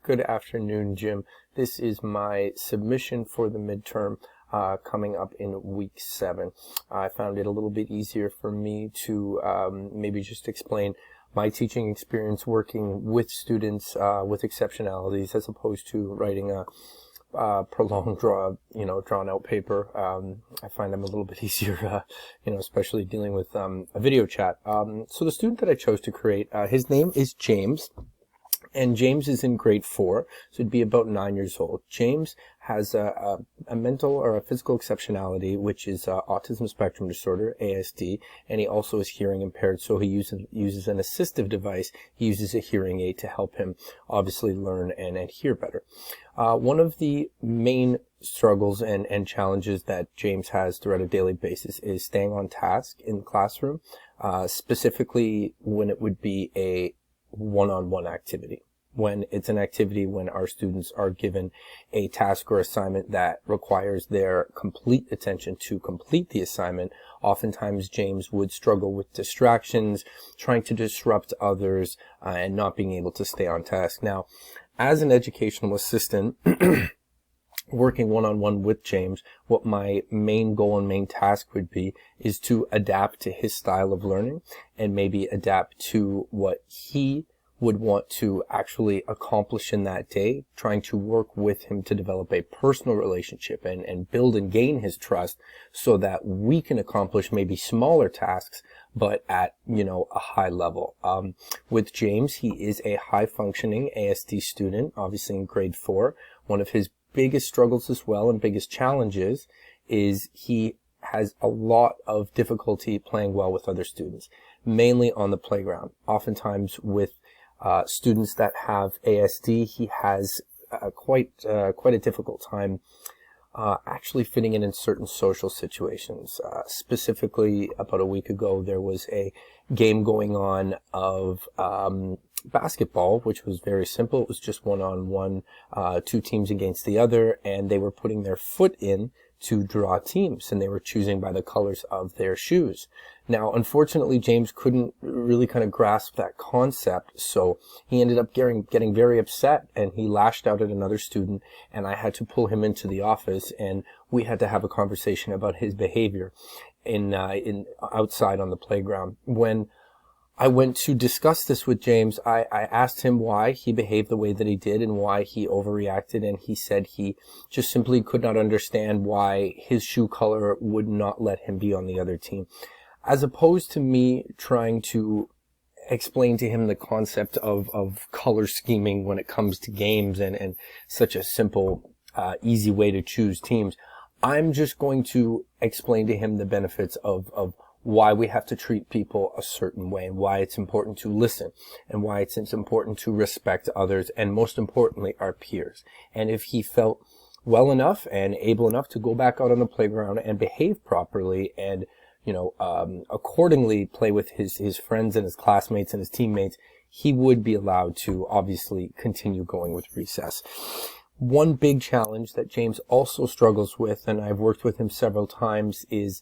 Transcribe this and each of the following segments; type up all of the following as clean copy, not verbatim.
Good afternoon, Jim. This is my submission for the midterm coming up in week 7. I found it a little bit easier for me to maybe just explain my teaching experience working with students with exceptionalities as opposed to writing a prolonged drawn out paper. I find them a little bit easier, especially dealing with a video chat. So the student that I chose to create, his name is James. And James is in grade 4, so he'd be about 9 years old. James has a mental or a physical exceptionality, which is autism spectrum disorder, ASD, and he also is hearing impaired, so he uses an assistive device. He uses a hearing aid to help him obviously learn and hear better. One of the main struggles and challenges that James has throughout a daily basis is staying on task in the classroom, specifically when it would be a one-on-one activity. When it's an activity when our students are given a task or assignment that requires their complete attention to complete the assignment, oftentimes James would struggle with distractions, trying to disrupt others, and not being able to stay on task. Now, as an educational assistant, working one-on-one with James, what my main goal and main task would be is to adapt to his style of learning and maybe adapt to what he would want to actually accomplish in that day, trying to work with him to develop a personal relationship and build and gain his trust so that we can accomplish maybe smaller tasks, but at, a high level. With James, he is a high-functioning ASD student, obviously in grade 4. One of his biggest struggles as well and biggest challenges is he has a lot of difficulty playing well with other students, mainly on the playground. Oftentimes with students that have ASD, he has quite a difficult time actually fitting in certain social situations. Specifically, about a week ago, there was a game going on of basketball, which was very simple. It was just one-on-one, 2 teams against the other, and they were putting their foot in to draw teams, and they were choosing by the colors of their shoes. Now, unfortunately, James couldn't really kind of grasp that concept, so he ended up getting very upset, and he lashed out at another student, and I had to pull him into the office, and we had to have a conversation about his behavior in outside on the playground. When I went to discuss this with James, I asked him why he behaved the way that he did and why he overreacted, and he said he just simply could not understand why his shoe color would not let him be on the other team. As opposed to me trying to explain to him the concept of color scheming when it comes to games and such a simple, easy way to choose teams, I'm just going to explain to him the benefits of why we have to treat people a certain way, and why it's important to listen, and why it's important to respect others, and most importantly, our peers. And if he felt well enough and able enough to go back out on the playground and behave properly and, accordingly play with his friends and his classmates and his teammates, he would be allowed to obviously continue going with recess. One big challenge that James also struggles with, and I've worked with him several times, is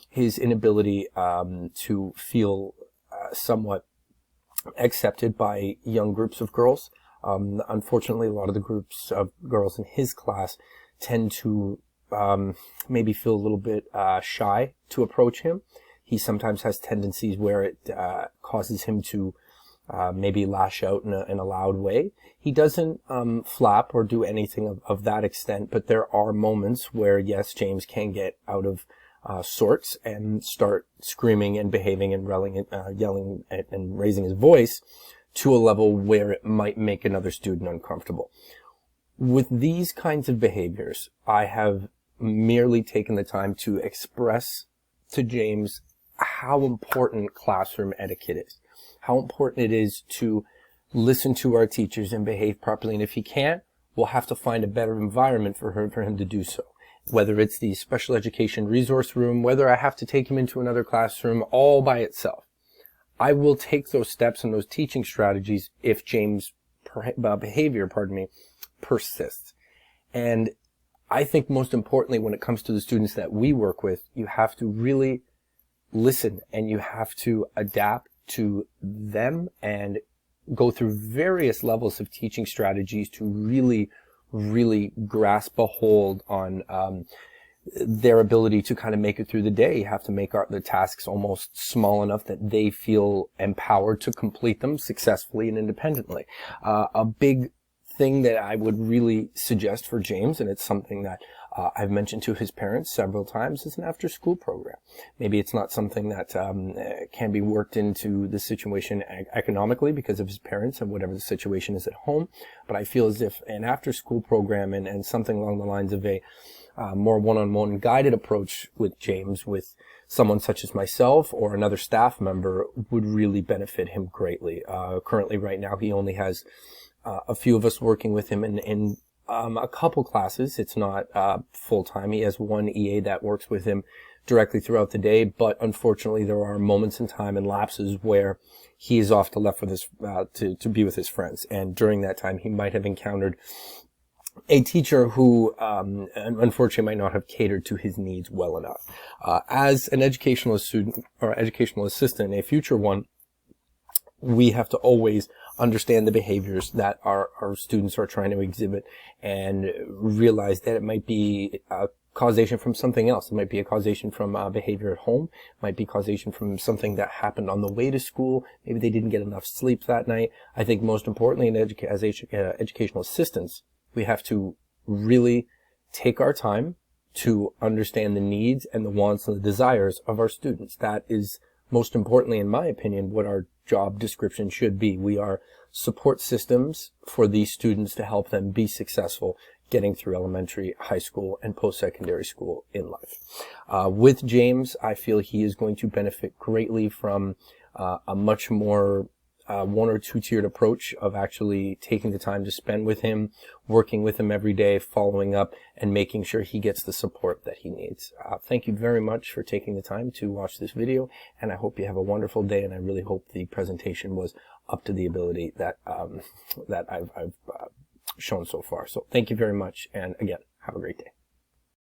his inability to feel somewhat accepted by young groups of girls. Unfortunately, a lot of the groups of girls in his class tend to maybe feel a little bit shy to approach him. He sometimes has tendencies where it causes him to maybe lash out in a loud way. He doesn't flap or do anything of that extent, but there are moments where, yes, James can get out of sorts and start screaming and behaving and yelling and raising his voice to a level where it might make another student uncomfortable. With these kinds of behaviors, I have merely taken the time to express to James how important classroom etiquette is, how important it is to listen to our teachers and behave properly. And if he can't, we'll have to find a better environment for him to do so. Whether it's the special education resource room, whether I have to take him into another classroom all by itself. I will take those steps and those teaching strategies if James' behavior, persists. And I think most importantly, when it comes to the students that we work with, you have to really listen and you have to adapt to them and go through various levels of teaching strategies to really grasp a hold on their ability to kind of make it through the day. You have to make the tasks almost small enough that they feel empowered to complete them successfully and independently. A big thing that I would really suggest for James, and it's something that I've mentioned to his parents several times, is an after-school program. Maybe it's not something that can be worked into the situation economically because of his parents and whatever the situation is at home, but I feel as if an after-school program and something along the lines of a more one-on-one guided approach with James, with someone such as myself or another staff member, would really benefit him greatly. Currently, right now, he only has a few of us working with him in a couple classes. It's not full-time. He has one EA that works with him directly throughout the day, but unfortunately there are moments in time and lapses where he is off to left with his to be with his friends, and during that time he might have encountered a teacher who unfortunately might not have catered to his needs well enough. As an educational student or educational assistant, a future one, we have to always understand the behaviors that our students are trying to exhibit and realize that it might be a causation from something else. It might be a causation from behavior at home. It might be causation from something that happened on the way to school. Maybe they didn't get enough sleep that night. I think most importantly, as educational assistants, we have to really take our time to understand the needs and the wants and the desires of our students. That is, most importantly, in my opinion, what our job description should be. We are support systems for these students to help them be successful getting through elementary, high school, and post-secondary school in life. With James, I feel he is going to benefit greatly from a much more one or two tiered approach of actually taking the time to spend with him, working with him every day, following up, and making sure he gets the support that he needs. Thank you very much for taking the time to watch this video, and I hope you have a wonderful day, and I really hope the presentation was up to the ability that that I've shown so far. So thank you very much, and again, have a great day.